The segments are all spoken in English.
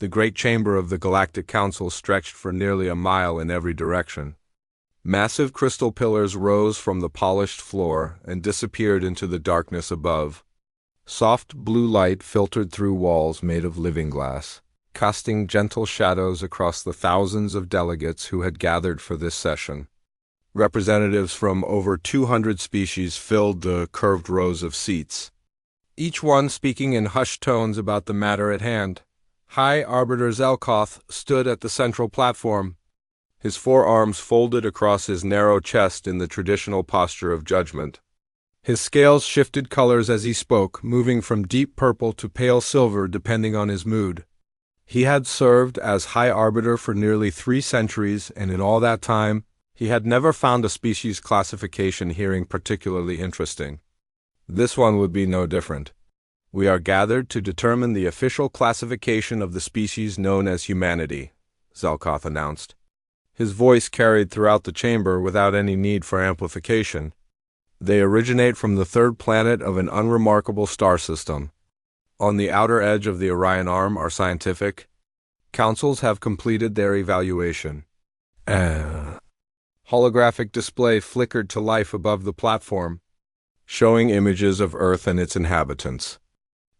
The great chamber of the Galactic Council stretched for nearly a mile in every direction. Massive crystal pillars rose from the polished floor and disappeared into the darkness above. Soft blue light filtered through walls made of living glass, casting gentle shadows across the thousands of delegates who had gathered for this session. Representatives from over 200 species filled the curved rows of seats, each one speaking in hushed tones about the matter at hand. High Arbiter Zelkoth stood at the central platform, his forearms folded across his narrow chest in the traditional posture of judgment. His scales shifted colors as he spoke, moving from deep purple to pale silver depending on his mood. He had served as High Arbiter for nearly 3 centuries, and in all that time, he had never found a species classification hearing particularly interesting. This one would be no different. We are gathered to determine the official classification of the species known as humanity, Zelkoth announced. His voice carried throughout the chamber without any need for amplification. They originate from the third planet of an unremarkable star system. On the outer edge of the Orion Arm are scientific. Councils have completed their evaluation. Holographic display flickered to life above the platform, showing images of Earth and its inhabitants.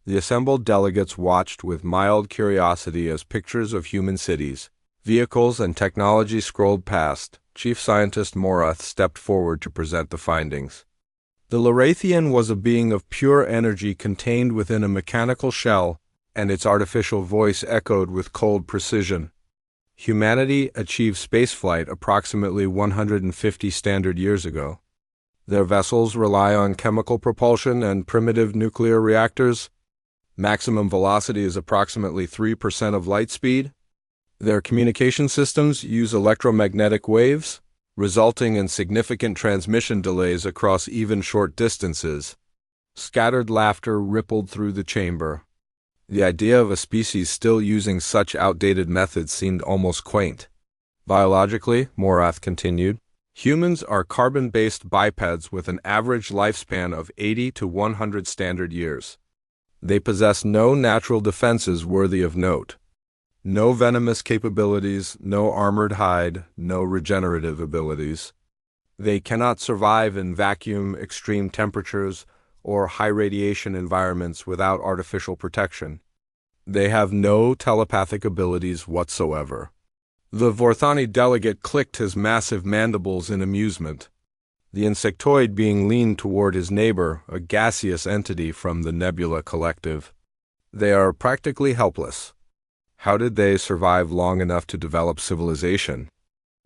The assembled delegates watched with mild curiosity as pictures of human cities, vehicles, and technology scrolled past. Chief Scientist Morath stepped forward to present the findings. The Lorathian was a being of pure energy contained within a mechanical shell, and its artificial voice echoed with cold precision. Humanity achieved spaceflight approximately 150 standard years ago. Their vessels rely on chemical propulsion and primitive nuclear reactors. Maximum velocity is approximately 3% of light speed. Their communication systems use electromagnetic waves, resulting in significant transmission delays across even short distances. Scattered laughter rippled through the chamber. The idea of a species still using such outdated methods seemed almost quaint. Biologically, Morath continued, humans are carbon-based bipeds with an average lifespan of 80 to 100 standard years. They possess no natural defenses worthy of note. No venomous capabilities, no armored hide, no regenerative abilities. They cannot survive in vacuum, extreme temperatures, or high radiation environments without artificial protection. They have no telepathic abilities whatsoever. The Vorthani delegate clicked his massive mandibles in amusement. The insectoid being leaned toward his neighbor, a gaseous entity from the Nebula Collective. They are practically helpless. How did they survive long enough to develop civilization?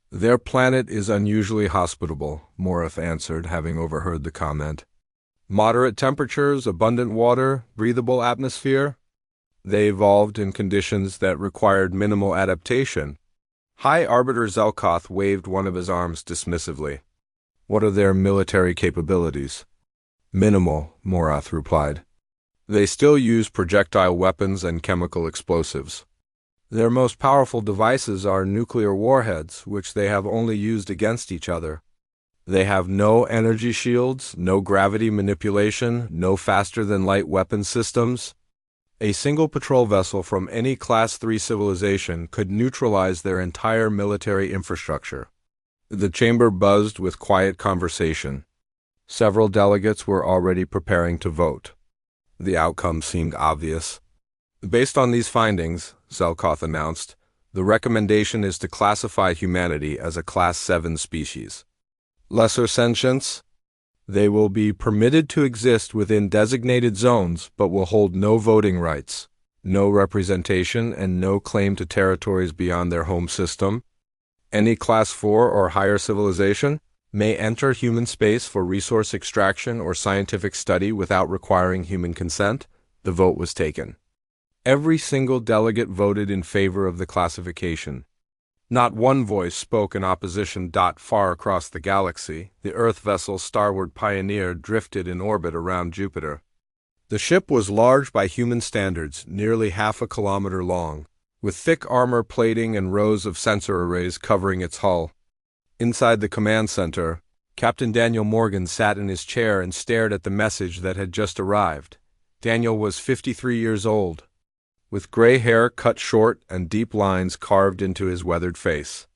Their planet is unusually hospitable, Morath answered, having overheard the comment. Moderate temperatures, abundant water, breathable atmosphere. They evolved in conditions that required minimal adaptation. High Arbiter Zelkoth waved one of his arms dismissively. What are their military capabilities? Minimal, Morath replied. They still use projectile weapons and chemical explosives. Their most powerful devices are nuclear warheads, which they have only used against each other. They have no energy shields, no gravity manipulation, no faster-than-light weapon systems. A single patrol vessel from any Class 3 civilization could neutralize their entire military infrastructure. The chamber buzzed with quiet conversation. Several delegates were already preparing to vote. The outcome seemed obvious. Based on these findings, Zelkoth announced, the recommendation is to classify humanity as a Class 7 species. Lesser sentience? They will be permitted to exist within designated zones, but will hold no voting rights, no representation, and no claim to territories beyond their home system. Any Class 4 or higher civilization may enter human space for resource extraction or scientific study without requiring human consent. The vote was taken. Every single delegate voted in favor of the classification. Not one voice spoke in opposition. Far across the galaxy, the Earth vessel Starward Pioneer drifted in orbit around Jupiter. The ship was large by human standards, nearly half a kilometer long, with thick armor plating and rows of sensor arrays covering its hull. Inside the command center, Captain Daniel Morgan sat in his chair and stared at the message that had just arrived. Daniel was 53 years old. with gray hair cut short and deep lines carved into his weathered face.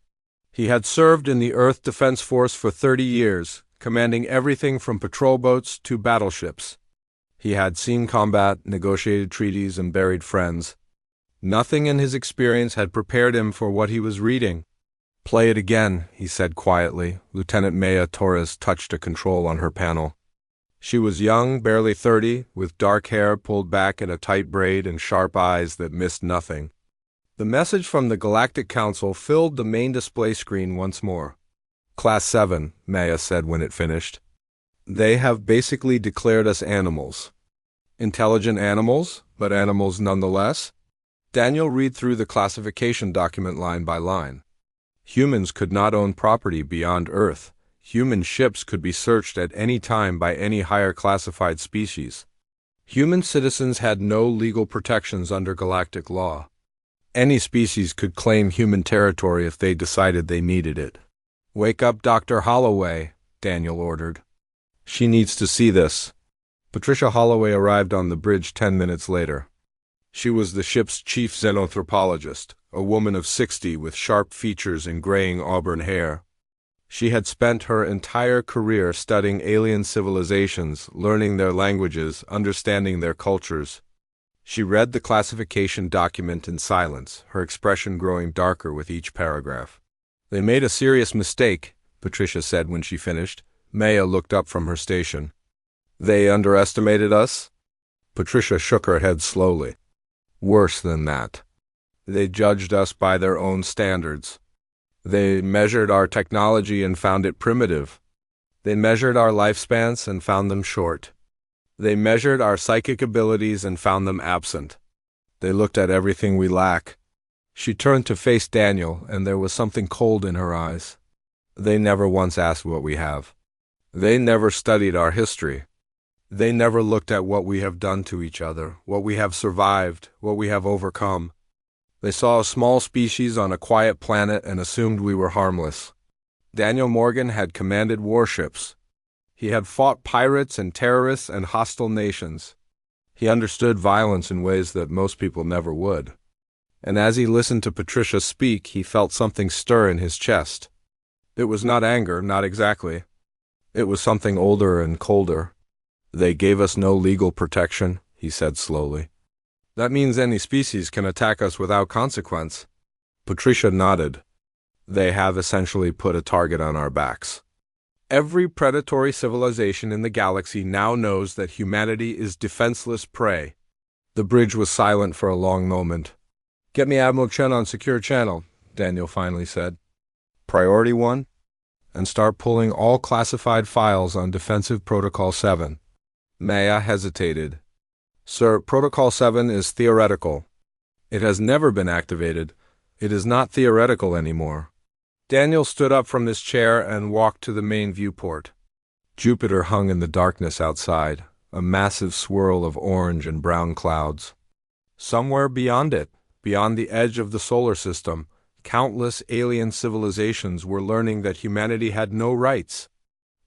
He had served in the Earth Defense Force for 30 years, commanding everything from patrol boats to battleships. He had seen combat, negotiated treaties, and buried friends. Nothing in his experience had prepared him for what he was reading. "Play it again," he said quietly. Lieutenant Maya Torres touched a control on her panel. She was young, barely 30, with dark hair pulled back in a tight braid and sharp eyes that missed nothing. The message from the Galactic Council filled the main display screen once more. "Class 7, Maya said when it finished. "They have basically declared us animals. Intelligent animals, but animals nonetheless." Daniel read through the classification document line by line. Humans could not own property beyond Earth. Human ships could be searched at any time by any higher classified species. Human citizens had no legal protections under galactic law. Any species could claim human territory if they decided they needed it. "Wake up Dr. Holloway," Daniel ordered. "She needs to see this." Patricia Holloway arrived on the bridge 10 minutes later. She was the ship's chief xenanthropologist, a woman of 60 with sharp features and graying auburn hair. She had spent her entire career studying alien civilizations, learning their languages, understanding their cultures. She read the classification document in silence, her expression growing darker with each paragraph. "They made a serious mistake," Patricia said when she finished. Maya looked up from her station. "They underestimated us?" Patricia shook her head slowly. "Worse than that. They judged us by their own standards. They measured our technology and found it primitive. They measured our lifespans and found them short. They measured our psychic abilities and found them absent. They looked at everything we lack." She turned to face Daniel, and there was something cold in her eyes. "They never once asked what we have. They never studied our history. They never looked at what we have done to each other, what we have survived, what we have overcome. They saw a small species on a quiet planet and assumed we were harmless." Daniel Morgan had commanded warships. He had fought pirates and terrorists and hostile nations. He understood violence in ways that most people never would. And as he listened to Patricia speak, he felt something stir in his chest. It was not anger, not exactly. It was something older and colder. "They gave us no legal protection," he said slowly. "That means any species can attack us without consequence." Patricia nodded. "They have essentially put a target on our backs. Every predatory civilization in the galaxy now knows that humanity is defenseless prey." The bridge was silent for a long moment. "Get me Admiral Chen on secure channel," Daniel finally said. "Priority 1? And start pulling all classified files on Defensive Protocol 7. Maya hesitated. "Sir, Protocol 7 is theoretical. It has never been activated. It is not theoretical anymore." Daniel stood up from his chair and walked to the main viewport. Jupiter hung in the darkness outside, a massive swirl of orange and brown clouds. Somewhere beyond it, beyond the edge of the solar system, countless alien civilizations were learning that humanity had no rights.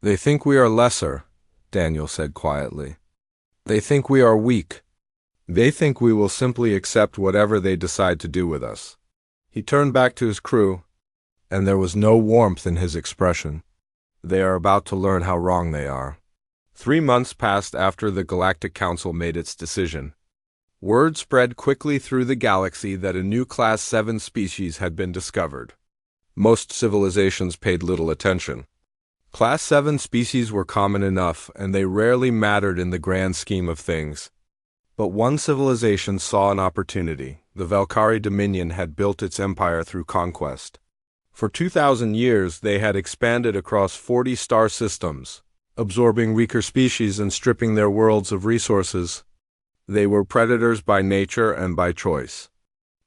"They think we are lesser," Daniel said quietly. "They think we are weak. They think we will simply accept whatever they decide to do with us." He turned back to his crew, and there was no warmth in his expression. "They are about to learn how wrong they are." 3 months passed after the Galactic Council made its decision. Word spread quickly through the galaxy that a new Class 7 species had been discovered. Most civilizations paid little attention. Class 7 species were common enough, and they rarely mattered in the grand scheme of things. But one civilization saw an opportunity. The Valkyrie Dominion had built its empire through conquest. For 2,000 years, they had expanded across 40 star systems, absorbing weaker species and stripping their worlds of resources. They were predators by nature and by choice.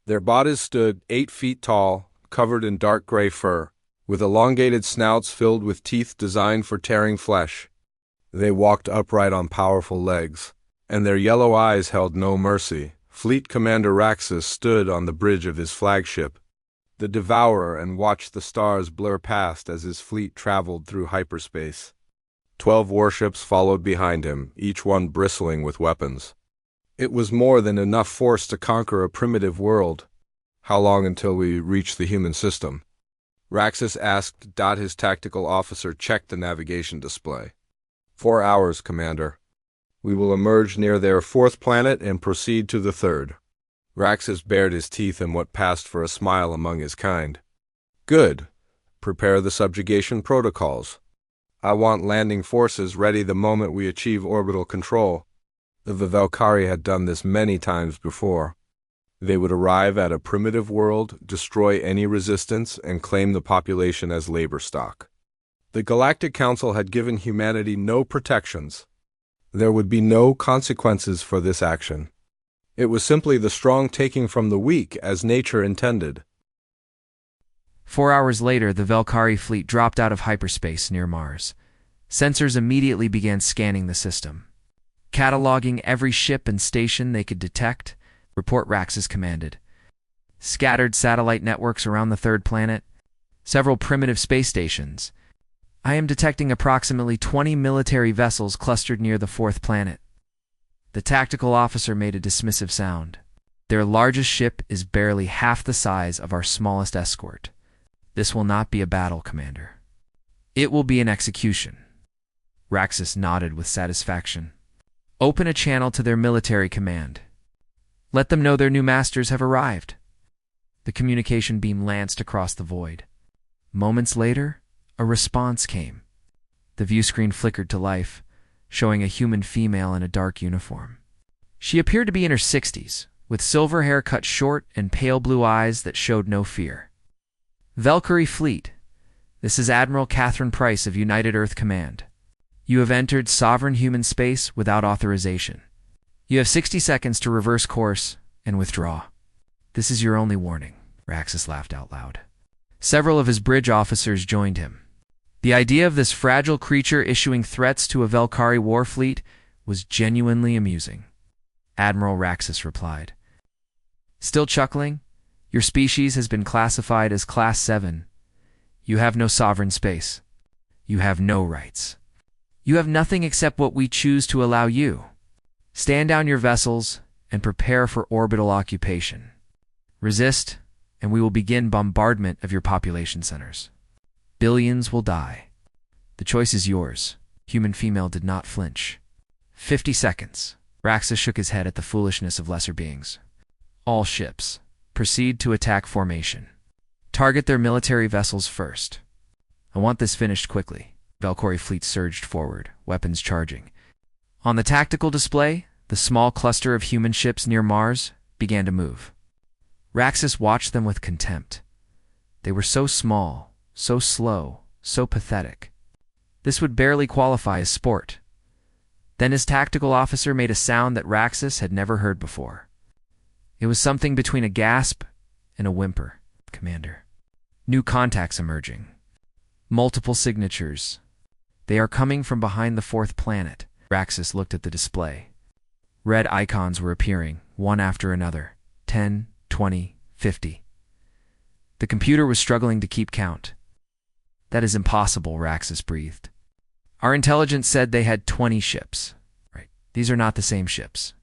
Their bodies stood 8 feet tall, covered in dark gray fur, with elongated snouts filled with teeth designed for tearing flesh. They walked upright on powerful legs, and their yellow eyes held no mercy. Fleet Commander Raxus stood on the bridge of his flagship, the Devourer, and watched the stars blur past as his fleet traveled through hyperspace. 12 warships followed behind him, each one bristling with weapons. It was more than enough force to conquer a primitive world. How long until we reach the human system? Raxus asked. His tactical officer checked the navigation display. 4 hours, Commander. We will emerge near their 4th planet and proceed to the 3rd. Raxus bared his teeth in what passed for a smile among his kind. Good. Prepare the subjugation protocols. I want landing forces ready the moment we achieve orbital control. The Valkyrie had done this many times before. They would arrive at a primitive world, destroy any resistance, and claim the population as labor stock. The Galactic Council had given humanity no protections. There would be no consequences for this action. It was simply the strong taking from the weak, as nature intended. 4 hours later, the Valkyrie fleet dropped out of hyperspace near Mars. Sensors immediately began scanning the system, cataloging every ship and station they could detect. Report, Raxus commanded. Scattered satellite networks around the 3rd planet, several primitive space stations. I am detecting approximately 20 military vessels clustered near the 4th planet. The tactical officer made a dismissive sound. Their largest ship is barely half the size of our smallest escort. This will not be a battle, Commander. It will be an execution. Raxus nodded with satisfaction. Open a channel to their military command. Let them know their new masters have arrived. The communication beam lanced across the void. Moments later, a response came. The view screen flickered to life, showing a human female in a dark uniform. She appeared to be in her 60s, with silver hair cut short and pale blue eyes that showed no fear. Valkyrie Fleet, this is Admiral Catherine Price of United Earth Command. You have entered sovereign human space without authorization. You have 60 seconds to reverse course and withdraw. This is your only warning. Raxus laughed out loud. Several of his bridge officers joined him. The idea of this fragile creature issuing threats to a Valkyrie war fleet was genuinely amusing. Admiral Raxus replied. Still chuckling? Your species has been classified as Class 7. You have no sovereign space. You have no rights. You have nothing except what we choose to allow you. Stand down your vessels and prepare for orbital occupation. Resist, and we will begin bombardment of your population centers. Billions will die. The choice is yours. Human female did not flinch. 50 seconds. Raxus shook his head at the foolishness of lesser beings. All ships, proceed to attack formation. Target their military vessels first. I want this finished quickly. Valkyrie fleet surged forward, weapons charging. On the tactical display, the small cluster of human ships near Mars began to move. Raxus watched them with contempt. They were so small, so slow, so pathetic. This would barely qualify as sport. Then his tactical officer made a sound that Raxus had never heard before. It was something between a gasp and a whimper. Commander. New contacts emerging. Multiple signatures. They are coming from behind the 4th planet. Raxus looked at the display. Red icons were appearing, one after another. 10, 20, 50. The computer was struggling to keep count. That is impossible, Raxus breathed. Our intelligence said they had 20 ships. Right. These are not the same ships.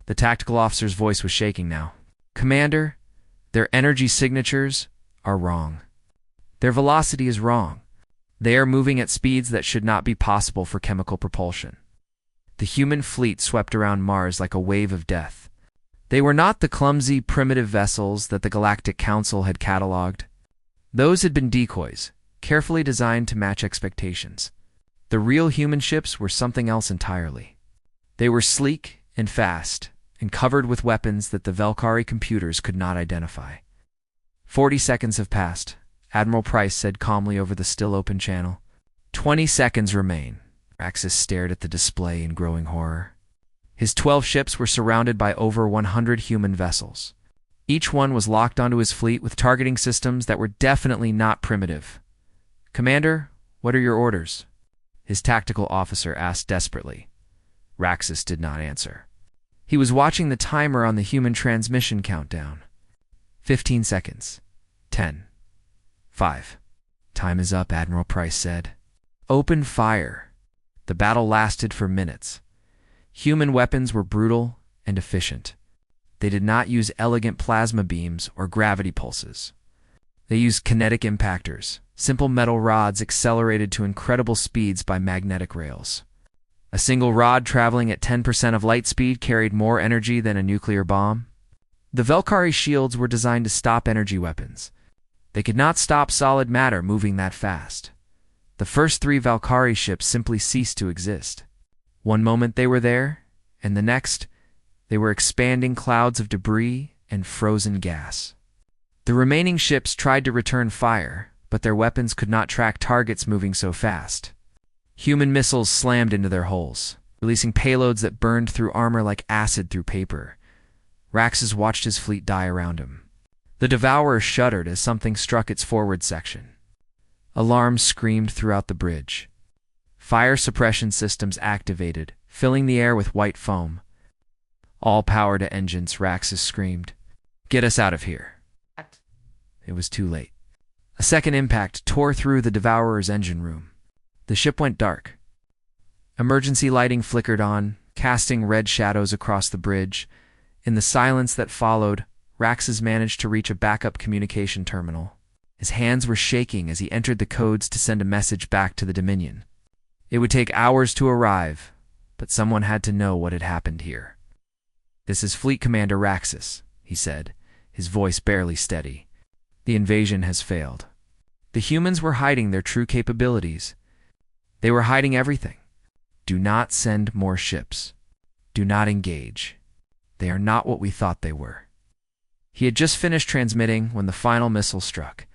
The tactical officer's voice was shaking now. Commander, their energy signatures are wrong. Their velocity is wrong. They are moving at speeds that should not be possible for chemical propulsion. The human fleet swept around Mars like a wave of death. They were not the clumsy, primitive vessels that the Galactic Council had catalogued. Those had been decoys, carefully designed to match expectations. The real human ships were something else entirely. They were sleek and fast, and covered with weapons that the Valkyrie computers could not identify. 40 seconds have passed, Admiral Price said calmly over the still-open channel. 20 seconds remain. Raxus stared at the display in growing horror. His 12 ships were surrounded by over 100 human vessels. Each one was locked onto his fleet with targeting systems that were definitely not primitive. Commander, what are your orders? His tactical officer asked desperately. Raxus did not answer. He was watching the timer on the human transmission countdown. 15 seconds. 10. 5. Time is up, Admiral Price said. Open fire. The battle lasted for minutes. Human weapons were brutal and efficient. They did not use elegant plasma beams or gravity pulses. They used kinetic impactors, simple metal rods accelerated to incredible speeds by magnetic rails. A single rod traveling at 10% of light speed carried more energy than a nuclear bomb. The Valkyrie shields were designed to stop energy weapons. They could not stop solid matter moving that fast. The first 3 Valkyrie ships simply ceased to exist. One moment they were there, and the next, they were expanding clouds of debris and frozen gas. The remaining ships tried to return fire, but their weapons could not track targets moving so fast. Human missiles slammed into their hulls, releasing payloads that burned through armor like acid through paper. Raxus watched his fleet die around him. The Devourer shuddered as something struck its forward section. Alarms screamed throughout the bridge. Fire suppression systems activated, filling the air with white foam. All power to engines, Raxus screamed. Get us out of here. It was too late. A second impact tore through the Devourer's engine room. The ship went dark. Emergency lighting flickered on, casting red shadows across the bridge. In the silence that followed, Raxus managed to reach a backup communication terminal. His hands were shaking as he entered the codes to send a message back to the Dominion. It would take hours to arrive, but someone had to know what had happened here. "This is Fleet Commander Raxus," he said, his voice barely steady. "The invasion has failed. The humans were hiding their true capabilities. They were hiding everything. Do not send more ships. Do not engage. They are not what we thought they were." He had just finished transmitting when the final missile struck.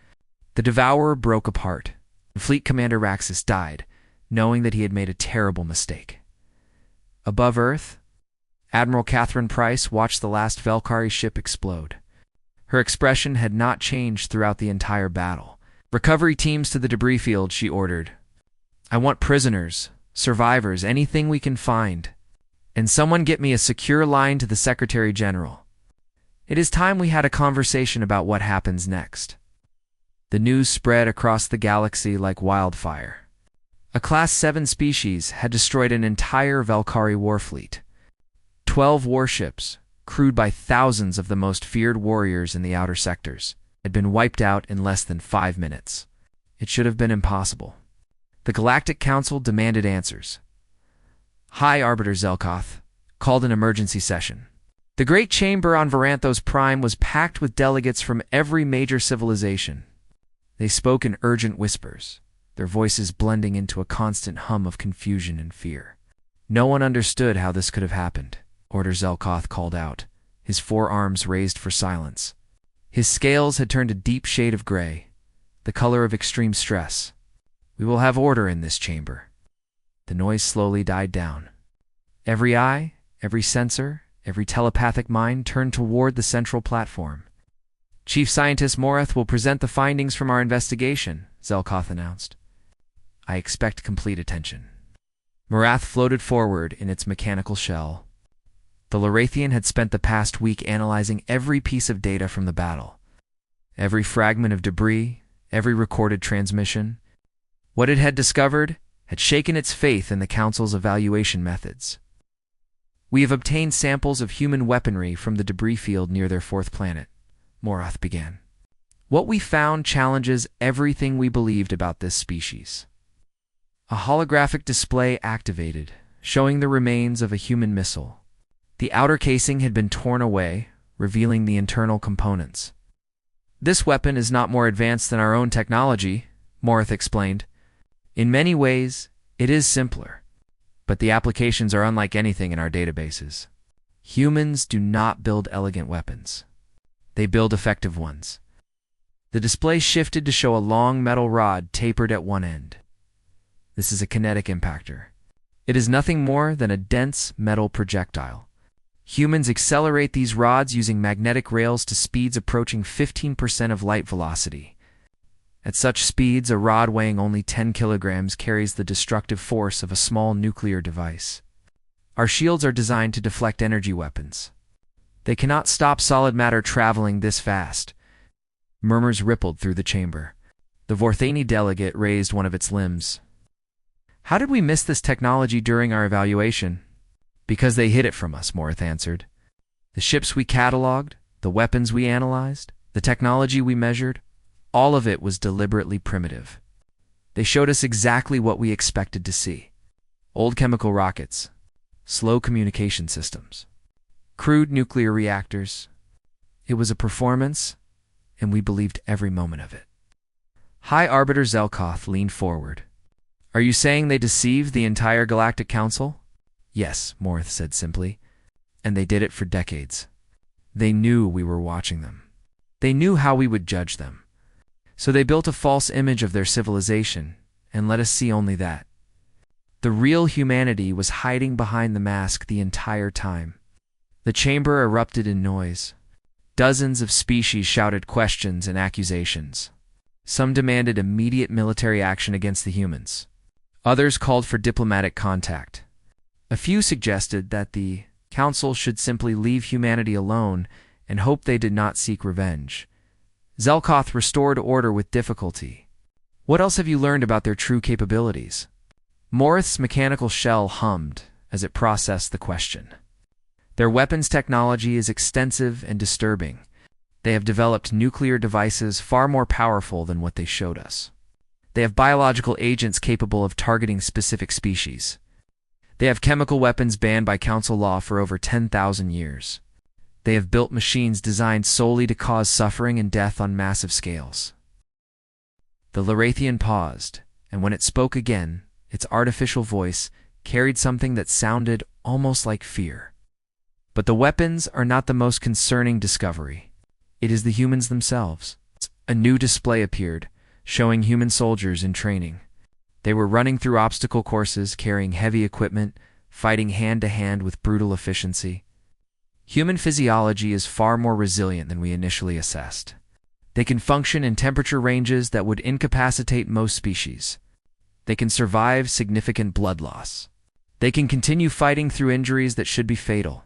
The Devourer broke apart, and Fleet Commander Raxus died, knowing that he had made a terrible mistake. Above Earth, Admiral Catherine Price watched the last Valkyrie ship explode. Her expression had not changed throughout the entire battle. "Recovery teams to the debris field," she ordered. "I want prisoners, survivors, anything we can find. And someone get me a secure line to the Secretary General. It is time we had a conversation about what happens next." The news spread across the galaxy like wildfire. A Class 7 species had destroyed an entire Valkyrie war fleet. 12 warships, crewed by thousands of the most feared warriors in the outer sectors, had been wiped out in less than 5 minutes. It should have been impossible. The Galactic Council demanded answers. High Arbiter Zelkoth called an emergency session. The Great Chamber on Varanthos Prime was packed with delegates from every major civilization. They spoke in urgent whispers, their voices blending into a constant hum of confusion and fear. No one understood how this could have happened, Order Zelkoth called out, his forearms raised for silence. His scales had turned a deep shade of gray, the color of extreme stress. "We will have order in this chamber." The noise slowly died down. Every eye, every sensor, every telepathic mind turned toward the central platform. "Chief Scientist Morath will present the findings from our investigation," Zelkoth announced. "I expect complete attention." Morath floated forward in its mechanical shell. The Lorathian had spent the past week analyzing every piece of data from the battle. Every fragment of debris, every recorded transmission. What it had discovered had shaken its faith in the Council's evaluation methods. "We have obtained samples of human weaponry from the debris field near their 4th planet," Morath began. "What we found challenges everything we believed about this species." A holographic display activated, showing the remains of a human missile. The outer casing had been torn away, revealing the internal components. "This weapon is not more advanced than our own technology," Morath explained. "In many ways, it is simpler, but the applications are unlike anything in our databases. Humans do not build elegant weapons. They build effective ones." The display shifted to show a long metal rod tapered at one end. "This is a kinetic impactor. It is nothing more than a dense metal projectile. Humans accelerate these rods using magnetic rails to speeds approaching 15% of light velocity. At such speeds, a rod weighing only 10 kilograms carries the destructive force of a small nuclear device. Our shields are designed to deflect energy weapons. They cannot stop solid matter traveling this fast." Murmurs rippled through the chamber. The Vorthani delegate raised one of its limbs. "How did we miss this technology during our evaluation?" "Because they hid it from us," Morath answered. The ships we cataloged, the weapons we analyzed, the technology we measured, all of it was deliberately primitive. They showed us exactly what we expected to see. Old chemical rockets, slow communication systems, crude nuclear reactors. It was a performance, and we believed every moment of it. High Arbiter Zelkoth leaned forward. Are you saying they deceived the entire Galactic Council? Yes, Morth said simply. And they did it for decades. They knew we were watching them. They knew how we would judge them. So they built a false image of their civilization and let us see only that. The real humanity was hiding behind the mask the entire time. The chamber erupted in noise. Dozens of species shouted questions and accusations. Some demanded immediate military action against the humans. Others called for diplomatic contact. A few suggested that the Council should simply leave humanity alone and hope they did not seek revenge. Zelkoth restored order with difficulty. What else have you learned about their true capabilities? Morth's mechanical shell hummed as it processed the question. Their weapons technology is extensive and disturbing. They have developed nuclear devices far more powerful than what they showed us. They have biological agents capable of targeting specific species. They have chemical weapons banned by council law for over 10,000 years. They have built machines designed solely to cause suffering and death on massive scales. The Larathian paused, and when it spoke again, its artificial voice carried something that sounded almost like fear. But the weapons are not the most concerning discovery. It is the humans themselves. A new display appeared, showing human soldiers in training. They were running through obstacle courses, carrying heavy equipment, fighting hand-to-hand with brutal efficiency. Human physiology is far more resilient than we initially assessed. They can function in temperature ranges that would incapacitate most species. They can survive significant blood loss. They can continue fighting through injuries that should be fatal.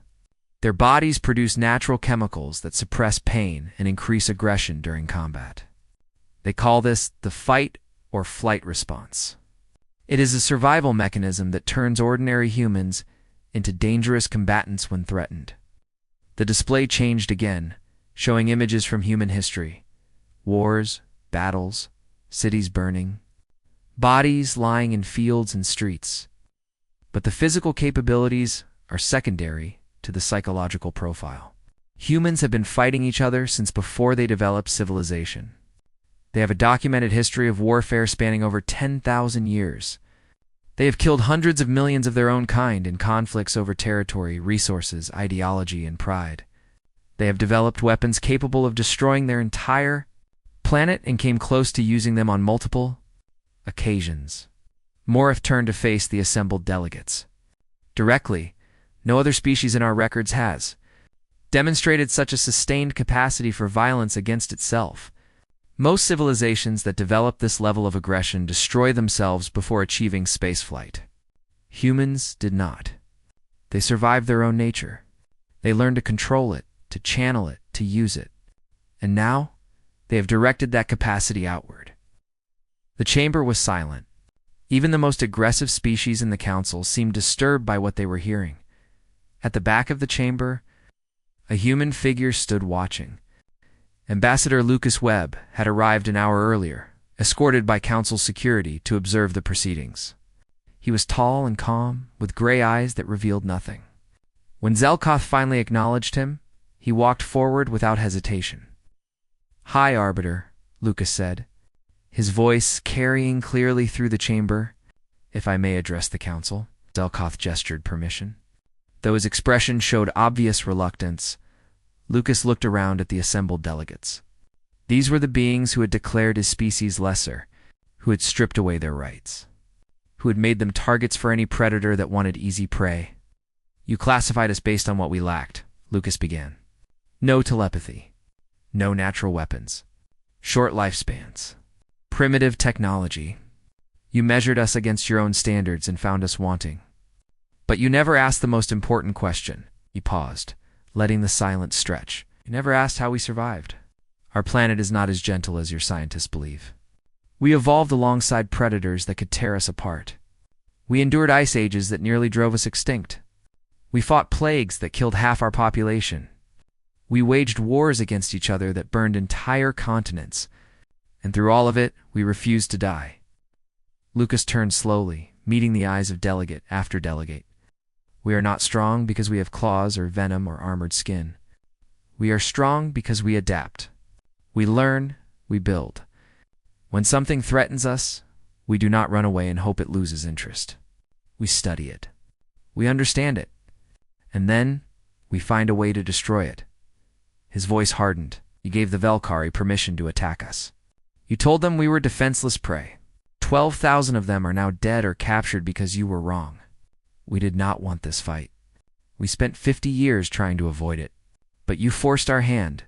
Their bodies produce natural chemicals that suppress pain and increase aggression during combat. They call this the fight or flight response. It is a survival mechanism that turns ordinary humans into dangerous combatants when threatened. The display changed again, showing images from human history. Wars, battles, cities burning, bodies lying in fields and streets. But the physical capabilities are secondary to the psychological profile. Humans have been fighting each other since before they developed civilization. They have a documented history of warfare spanning over 10,000 years. They have killed hundreds of millions of their own kind in conflicts over territory, resources, ideology, and pride. They have developed weapons capable of destroying their entire planet and came close to using them on multiple occasions. Morith turned to face the assembled delegates. Directly, no other species in our records has demonstrated such a sustained capacity for violence against itself. Most civilizations that develop this level of aggression destroy themselves before achieving spaceflight. Humans did not. They survived their own nature. They learned to control it, to channel it, to use it. And now, they have directed that capacity outward. The chamber was silent. Even the most aggressive species in the council seemed disturbed by what they were hearing. At the back of the chamber, a human figure stood watching. Ambassador Lucas Webb had arrived an hour earlier, escorted by council security to observe the proceedings. He was tall and calm, with gray eyes that revealed nothing. When Zelkoth finally acknowledged him, he walked forward without hesitation. "Hi, Arbiter," Lucas said, his voice carrying clearly through the chamber. "If I may address the council." Zelkoth gestured permission. Though his expression showed obvious reluctance, Lucas looked around at the assembled delegates. These were the beings who had declared his species lesser, who had stripped away their rights, who had made them targets for any predator that wanted easy prey. "You classified us based on what we lacked," Lucas began. "No telepathy, no natural weapons, short lifespans, primitive technology. You measured us against your own standards and found us wanting. But you never asked the most important question." He paused, letting the silence stretch. "You never asked how we survived. Our planet is not as gentle as your scientists believe. We evolved alongside predators that could tear us apart. We endured ice ages that nearly drove us extinct. We fought plagues that killed half our population, We waged wars against each other that burned entire continents, and through all of it, we refused to die. Lucas turned slowly, meeting the eyes of delegate after delegate. We are not strong because we have claws or venom or armored skin. We are strong because we adapt. We learn, we build. When something threatens us, we do not run away and hope it loses interest. We study it. We understand it. And then, we find a way to destroy it. His voice hardened. You gave the Velkari permission to attack us. You told them we were defenseless prey. 12,000 of them are now dead or captured because you were wrong. We did not want this fight. We spent 50 years trying to avoid it. But you forced our hand,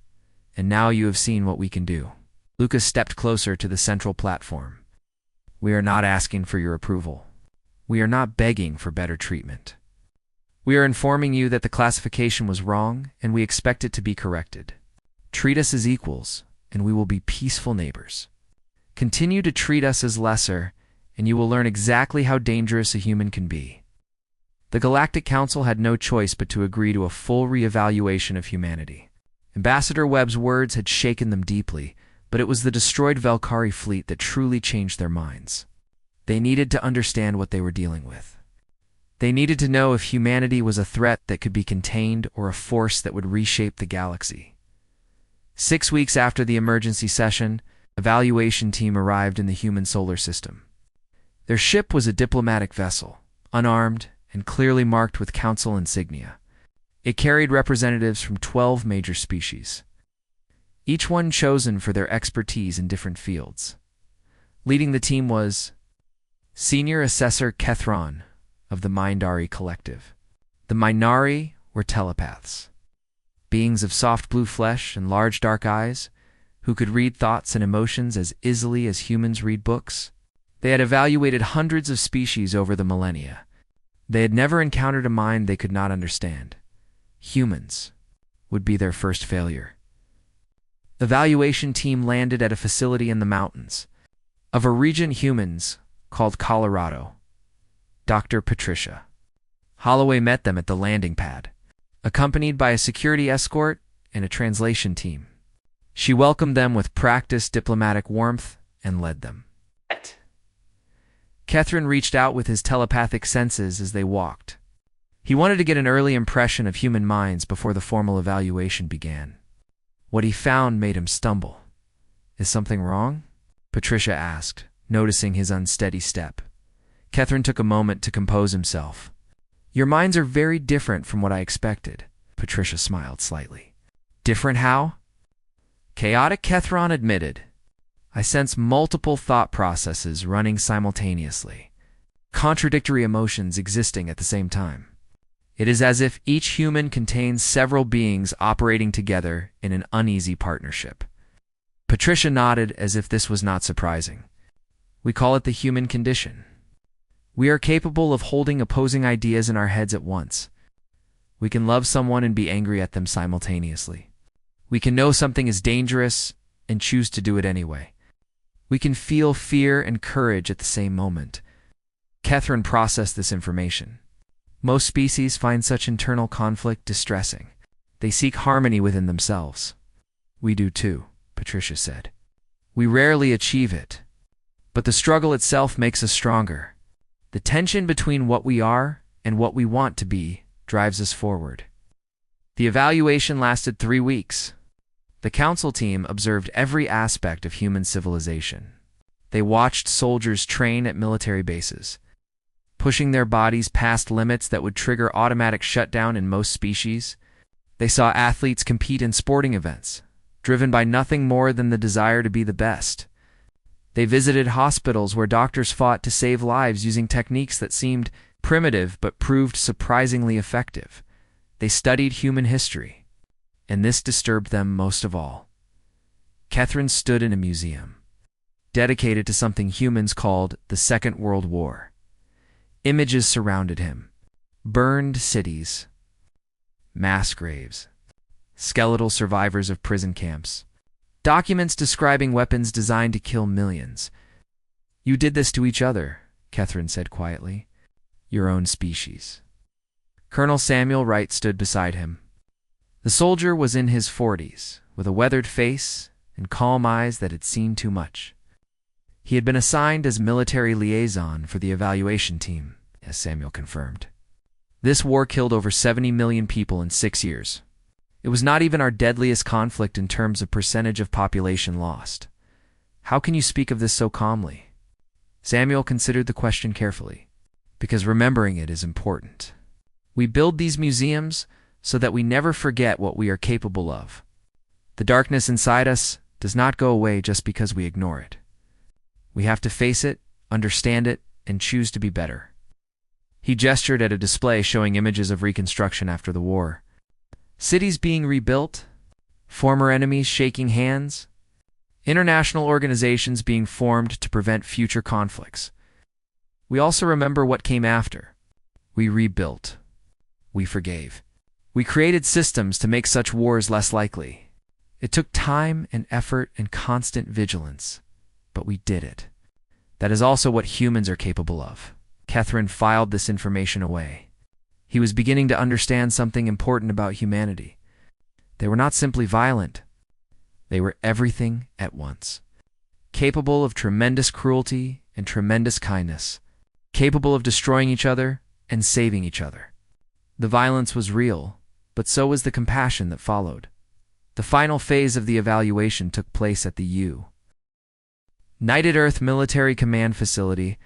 and now you have seen what we can do. Lucas stepped closer to the central platform. We are not asking for your approval. We are not begging for better treatment. We are informing you that the classification was wrong, and we expect it to be corrected. Treat us as equals, and we will be peaceful neighbors. Continue to treat us as lesser, and you will learn exactly how dangerous a human can be. The Galactic Council had no choice but to agree to a full re-evaluation of humanity. Ambassador Webb's words had shaken them deeply, but it was the destroyed Velkari fleet that truly changed their minds. They needed to understand what they were dealing with. They needed to know if humanity was a threat that could be contained or a force that would reshape the galaxy. 6 weeks after the emergency session, an evaluation team arrived in the human solar system. Their ship was a diplomatic vessel, unarmed and clearly marked with council insignia. It carried representatives from 12 major species, each one chosen for their expertise in different fields. Leading the team was Senior Assessor Kethron of the Mindari Collective. The Mindari were telepaths, beings of soft blue flesh and large dark eyes, who could read thoughts and emotions as easily as humans read books. They had evaluated hundreds of species over the millennia. They had never encountered a mind they could not understand. Humans would be their first failure. The evaluation team landed at a facility in the mountains of a region humans called Colorado. Dr. Patricia Holloway met them at the landing pad, accompanied by a security escort and a translation team. She welcomed them with practiced diplomatic warmth and led them. Kethron reached out with his telepathic senses as they walked. He wanted to get an early impression of human minds before the formal evaluation began. What he found made him stumble. Is something wrong? Patricia asked, noticing his unsteady step. Kethron took a moment to compose himself. Your minds are very different from what I expected. Patricia smiled slightly. Different how? Chaotic, Kethron admitted. I sense multiple thought processes running simultaneously, contradictory emotions existing at the same time. It is as if each human contains several beings operating together in an uneasy partnership. Patricia nodded as if this was not surprising. We call it the human condition. We are capable of holding opposing ideas in our heads at once. We can love someone and be angry at them simultaneously. We can know something is dangerous and choose to do it anyway. We can feel fear and courage at the same moment. Kethron processed this information. Most species find such internal conflict distressing. They seek harmony within themselves. We do too, Patricia said. We rarely achieve it, but the struggle itself makes us stronger. The tension between what we are and what we want to be drives us forward. The evaluation lasted 3 weeks. The council team observed every aspect of human civilization. They watched soldiers train at military bases, pushing their bodies past limits that would trigger automatic shutdown in most species. They saw athletes compete in sporting events, driven by nothing more than the desire to be the best. They visited hospitals where doctors fought to save lives using techniques that seemed primitive but proved surprisingly effective. They studied human history, and this disturbed them most of all. Kethron stood in a museum, dedicated to something humans called the Second World War. Images surrounded him. Burned cities, mass graves, skeletal survivors of prison camps, documents describing weapons designed to kill millions. You did this to each other, Kethron said quietly. Your own species. Colonel Samuel Wright stood beside him. The soldier was in his 40s, with a weathered face and calm eyes that had seen too much. He had been assigned as military liaison for the evaluation team, as Samuel confirmed. This war killed over 70 million people in 6 years. It was not even our deadliest conflict in terms of percentage of population lost. How can you speak of this so calmly? Samuel considered the question carefully, because remembering it is important. We build these museums so that we never forget what we are capable of. The darkness inside us does not go away just because we ignore it. We have to face it, understand it, and choose to be better. He gestured at a display showing images of reconstruction after the war. Cities being rebuilt, former enemies shaking hands, international organizations being formed to prevent future conflicts. We also remember what came after. We rebuilt. We forgave. We created systems to make such wars less likely. It took time and effort and constant vigilance, but we did it. That is also what humans are capable of. Catherine filed this information away. He was beginning to understand something important about humanity. They were not simply violent. They were everything at once. Capable of tremendous cruelty and tremendous kindness. Capable of destroying each other and saving each other. The violence was real, but so was the compassion that followed. The final phase of the evaluation took place at the United Earth Military Command Facility.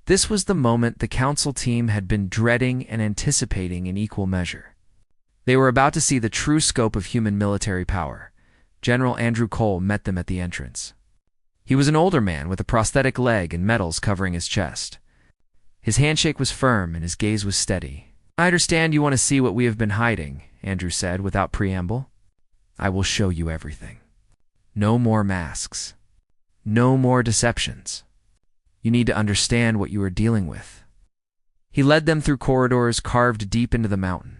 This was the moment the council team had been dreading and anticipating in equal measure. They were about to see the true scope of human military power. General Andrew Cole met them at the entrance. He was an older man with a prosthetic leg and medals covering his chest. His handshake was firm and his gaze was steady. "I understand you want to see what we have been hiding," Andrew said without preamble. "I will show you everything. No more masks. No more deceptions. You need to understand what you are dealing with." He led them through corridors carved deep into the mountain.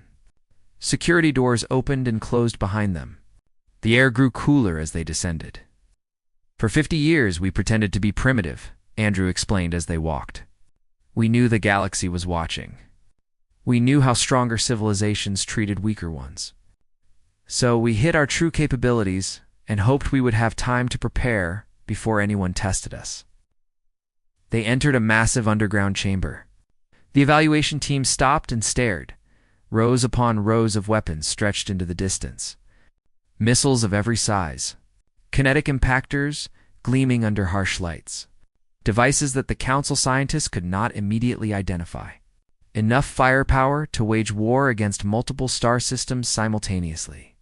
Security doors opened and closed behind them. The air grew cooler as they descended. "For 50 years we pretended to be primitive," Andrew explained as they walked. "We knew the galaxy was watching. We knew how stronger civilizations treated weaker ones. So we hid our true capabilities and hoped we would have time to prepare before anyone tested us." They entered a massive underground chamber. The evaluation team stopped and stared. Rows upon rows of weapons stretched into the distance. Missiles of every size. Kinetic impactors gleaming under harsh lights. Devices that the council scientists could not immediately identify. Enough firepower to wage war against multiple star systems simultaneously.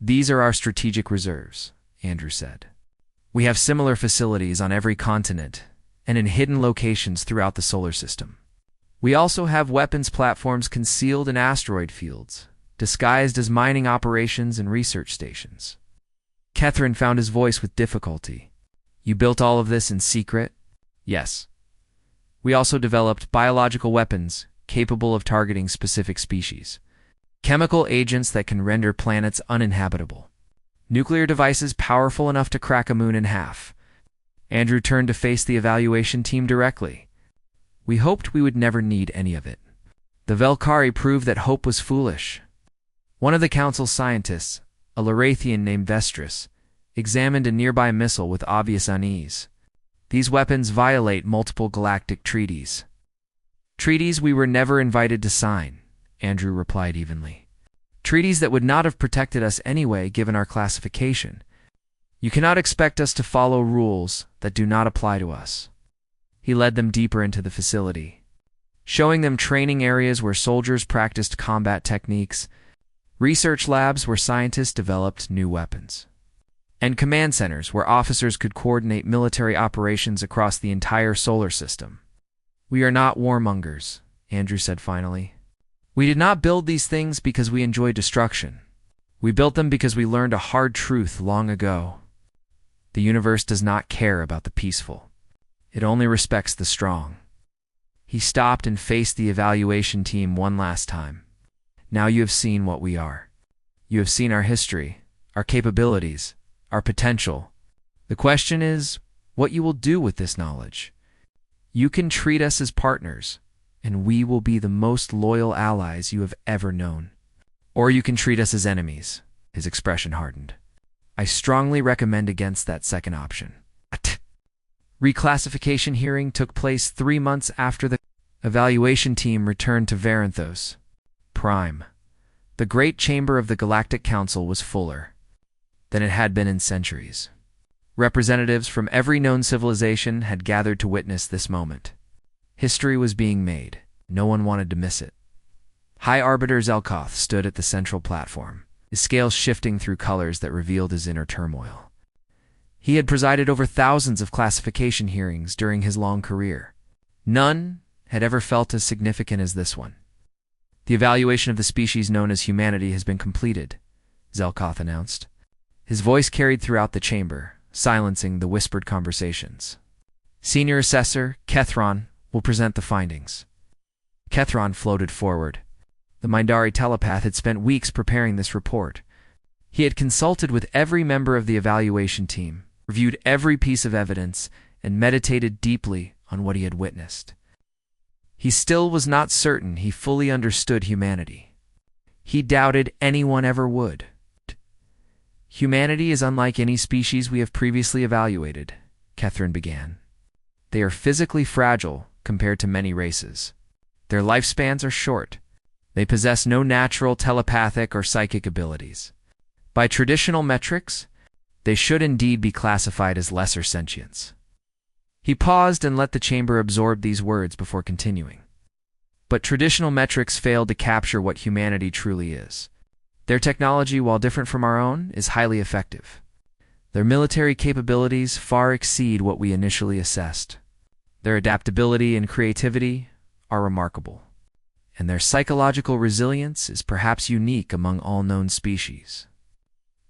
"These are our strategic reserves," Andrew said. "We have similar facilities on every continent and in hidden locations throughout the solar system. We also have weapons platforms concealed in asteroid fields, disguised as mining operations and research stations." Catherine found his voice with difficulty. "You built all of this in secret?" "Yes. We also developed biological weapons capable of targeting specific species. Chemical agents that can render planets uninhabitable. Nuclear devices powerful enough to crack a moon in half." Andrew turned to face the evaluation team directly. "We hoped we would never need any of it." The Velkari proved that hope was foolish. One of the council's scientists, a Lorathian named Vestris, examined a nearby missile with obvious unease. "These weapons violate multiple galactic treaties." "Treaties we were never invited to sign," Andrew replied evenly. "Treaties that would not have protected us anyway given our classification. You cannot expect us to follow rules that do not apply to us." He led them deeper into the facility, showing them training areas where soldiers practiced combat techniques, research labs where scientists developed new weapons, and command centers where officers could coordinate military operations across the entire solar system. "We are not warmongers," Andrew said finally. "We did not build these things because we enjoy destruction. We built them because we learned a hard truth long ago. The universe does not care about the peaceful. It only respects the strong." He stopped and faced the evaluation team one last time. "Now you have seen what we are. You have seen our history, our capabilities, our potential. The question is, what you will do with this knowledge. You can treat us as partners, and we will be the most loyal allies you have ever known." Or you can treat us as enemies. His expression hardened. I strongly recommend against that second option. Reclassification hearing took place 3 months after the evaluation team returned to Varanthos Prime. The Great Chamber of the Galactic Council was fuller than it had been in centuries. Representatives from every known civilization had gathered to witness this moment. History was being made. No one wanted to miss it. High Arbiter Zelkoth stood at the central platform, his scales shifting through colors that revealed his inner turmoil. He had presided over thousands of classification hearings during his long career. None had ever felt as significant as this one. The evaluation of the species known as humanity has been completed, Zelkoth announced. His voice carried throughout the chamber, silencing the whispered conversations. Senior Assessor Kethron will present the findings. Kethron floated forward. The Mindari telepath had spent weeks preparing this report. He had consulted with every member of the evaluation team, reviewed every piece of evidence, and meditated deeply on what he had witnessed. He still was not certain he fully understood humanity. He doubted anyone ever would. Humanity is unlike any species we have previously evaluated, Kethron began. They are physically fragile compared to many races. Their lifespans are short. They possess no natural telepathic or psychic abilities. By traditional metrics, they should indeed be classified as lesser sentients. He paused and let the chamber absorb these words before continuing. But traditional metrics failed to capture what humanity truly is. Their technology, while different from our own, is highly effective. Their military capabilities far exceed what we initially assessed. Their adaptability and creativity are remarkable. And their psychological resilience is perhaps unique among all known species.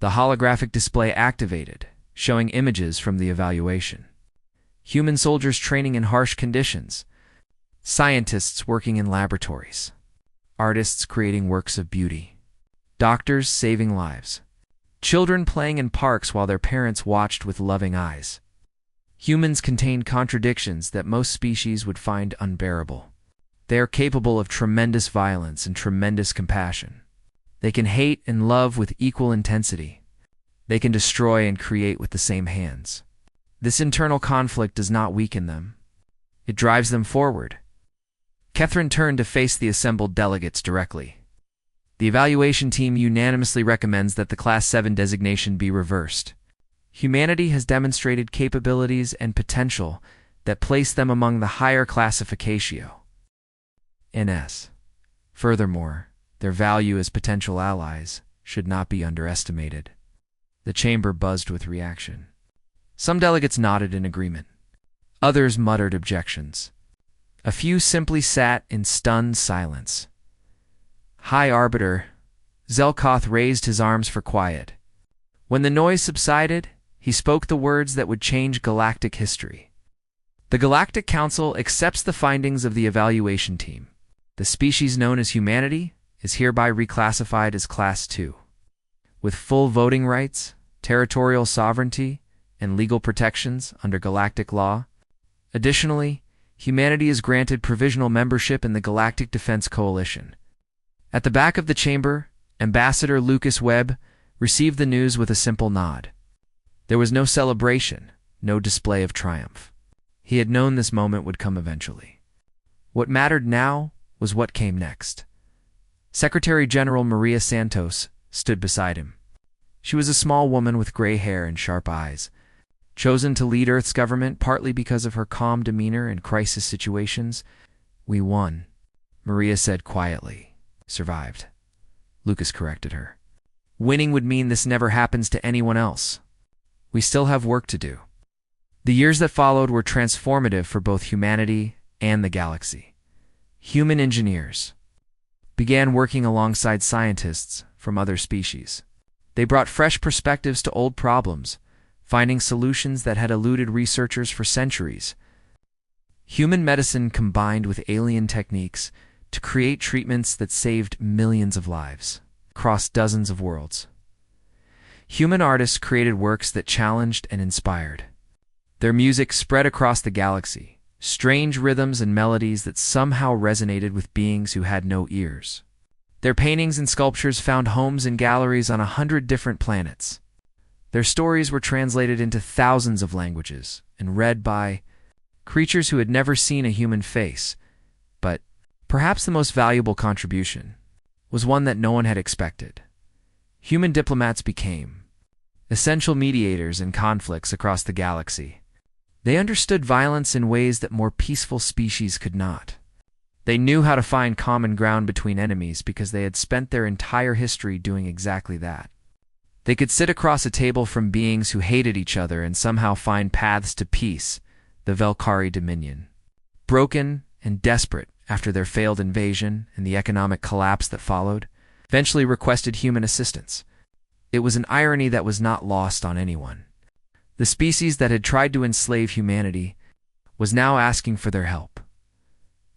The holographic display activated, showing images from the evaluation. Human soldiers training in harsh conditions, scientists working in laboratories, artists creating works of beauty, doctors saving lives, children playing in parks while their parents watched with loving eyes. Humans contain contradictions that most species would find unbearable. They are capable of tremendous violence and tremendous compassion. They can hate and love with equal intensity. They can destroy and create with the same hands. This internal conflict does not weaken them. It drives them forward. Kethron turned to face the assembled delegates directly. The evaluation team unanimously recommends that the Class 7 designation be reversed. Humanity has demonstrated capabilities and potential that place them among the higher classification. NS. Furthermore, their value as potential allies should not be underestimated. The chamber buzzed with reaction. Some delegates nodded in agreement. Others muttered objections. A few simply sat in stunned silence. High Arbiter Zelkoth raised his arms for quiet. When the noise subsided, he spoke the words that would change galactic history. The Galactic Council accepts the findings of the evaluation team. The species known as humanity is hereby reclassified as Class 2. With full voting rights, territorial sovereignty, and legal protections under galactic law. Additionally, humanity is granted provisional membership in the Galactic Defense Coalition. At the back of the chamber, Ambassador Lucas Webb received the news with a simple nod. There was no celebration, no display of triumph. He had known this moment would come eventually. What mattered now was what came next. Secretary General Maria Santos stood beside him. She was a small woman with gray hair and sharp eyes, chosen to lead Earth's government partly because of her calm demeanor in crisis situations. We won, Maria said quietly. Survived. Lucas corrected her. Winning would mean this never happens to anyone else. We still have work to do. The years that followed were transformative for both humanity and the galaxy. Human engineers began working alongside scientists from other species. They brought fresh perspectives to old problems, finding solutions that had eluded researchers for centuries. Human medicine combined with alien techniques to create treatments that saved millions of lives across dozens of worlds. Human artists created works that challenged and inspired. Their music spread across the galaxy, strange rhythms and melodies that somehow resonated with beings who had no ears. Their paintings and sculptures found homes in galleries on 100 different planets. Their stories were translated into thousands of languages and read by creatures who had never seen a human face. But perhaps the most valuable contribution was one that no one had expected. Human diplomats became essential mediators in conflicts across the galaxy. They understood violence in ways that more peaceful species could not. They knew how to find common ground between enemies because they had spent their entire history doing exactly that. They could sit across a table from beings who hated each other and somehow find paths to peace, the Velkhari Dominion. Broken and desperate after their failed invasion and the economic collapse that followed, eventually requested human assistance. It was an irony that was not lost on anyone. The species that had tried to enslave humanity was now asking for their help.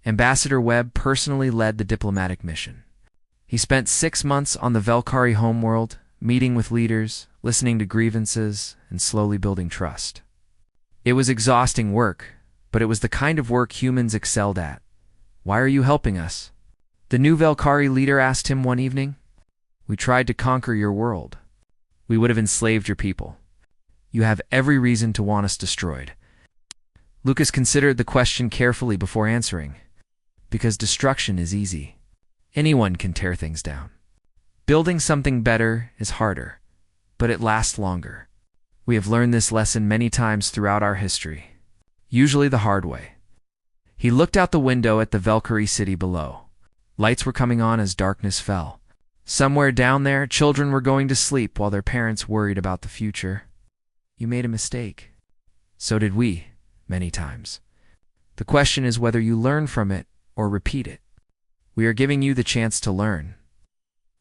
Ambassador Webb personally led the diplomatic mission. He spent 6 months on the Velkhari homeworld, meeting with leaders, listening to grievances, and slowly building trust. It was exhausting work, but it was the kind of work humans excelled at. "Why are you helping us?" the new Velkhari leader asked him one evening. "We tried to conquer your world. We would have enslaved your people. You have every reason to want us destroyed." Lucas considered the question carefully before answering. Because destruction is easy. Anyone can tear things down. Building something better is harder, but it lasts longer. We have learned this lesson many times throughout our history, usually the hard way. He looked out the window at the Velkhari city below. Lights were coming on as darkness fell. Somewhere down there, children were going to sleep while their parents worried about the future. You made a mistake. So did we, many times. The question is whether you learn from it or repeat it. We are giving you the chance to learn.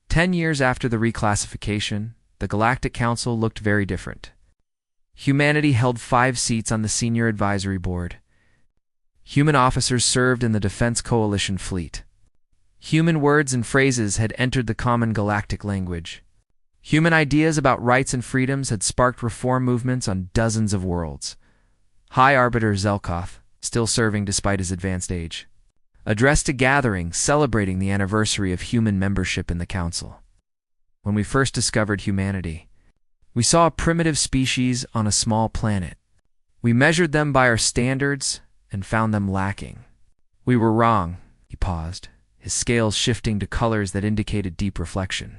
10 years after the reclassification, the Galactic Council looked very different. Humanity held 5 seats on the Senior Advisory Board. Human officers served in the Defense Coalition fleet. Human words and phrases had entered the common galactic language. Human ideas about rights and freedoms had sparked reform movements on dozens of worlds. High Arbiter Zelkoth, still serving despite his advanced age, addressed a gathering celebrating the anniversary of human membership in the Council. When we first discovered humanity, we saw a primitive species on a small planet. We measured them by our standards and found them lacking. We were wrong, he paused, his scales shifting to colors that indicated deep reflection.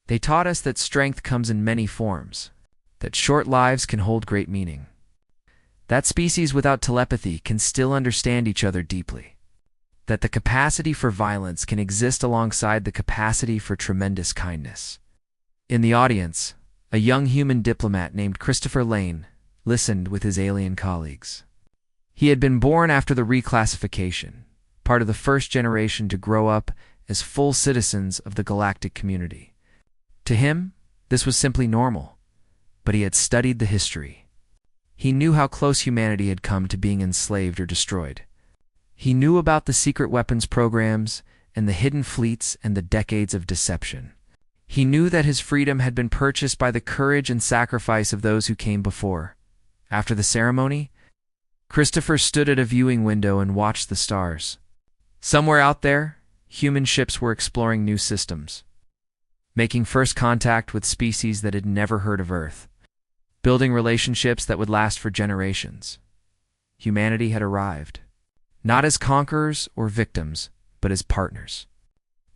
They taught us that strength comes in many forms, that short lives can hold great meaning. That species without telepathy can still understand each other deeply. That the capacity for violence can exist alongside the capacity for tremendous kindness. In the audience, a young human diplomat named Christopher Lane listened with his alien colleagues. He had been born after the reclassification, part of the first generation to grow up as full citizens of the galactic community. To him, this was simply normal, but he had studied the history. He knew how close humanity had come to being enslaved or destroyed. He knew about the secret weapons programs and the hidden fleets and the decades of deception. He knew that his freedom had been purchased by the courage and sacrifice of those who came before. After the ceremony, Christopher stood at a viewing window and watched the stars. Somewhere out there, human ships were exploring new systems, making first contact with species that had never heard of Earth, building relationships that would last for generations. Humanity had arrived, not as conquerors or victims, but as partners.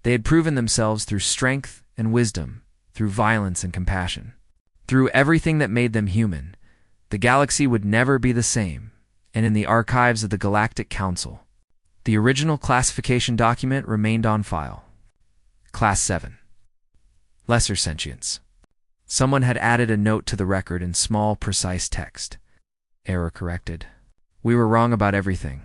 They had proven themselves through strength and wisdom, through violence and compassion. Through everything that made them human, the galaxy would never be the same, and in the archives of the Galactic Council, the original classification document remained on file. Class 7. Lesser sentience. Someone had added a note to the record in small, precise text. Error corrected. We were wrong about everything.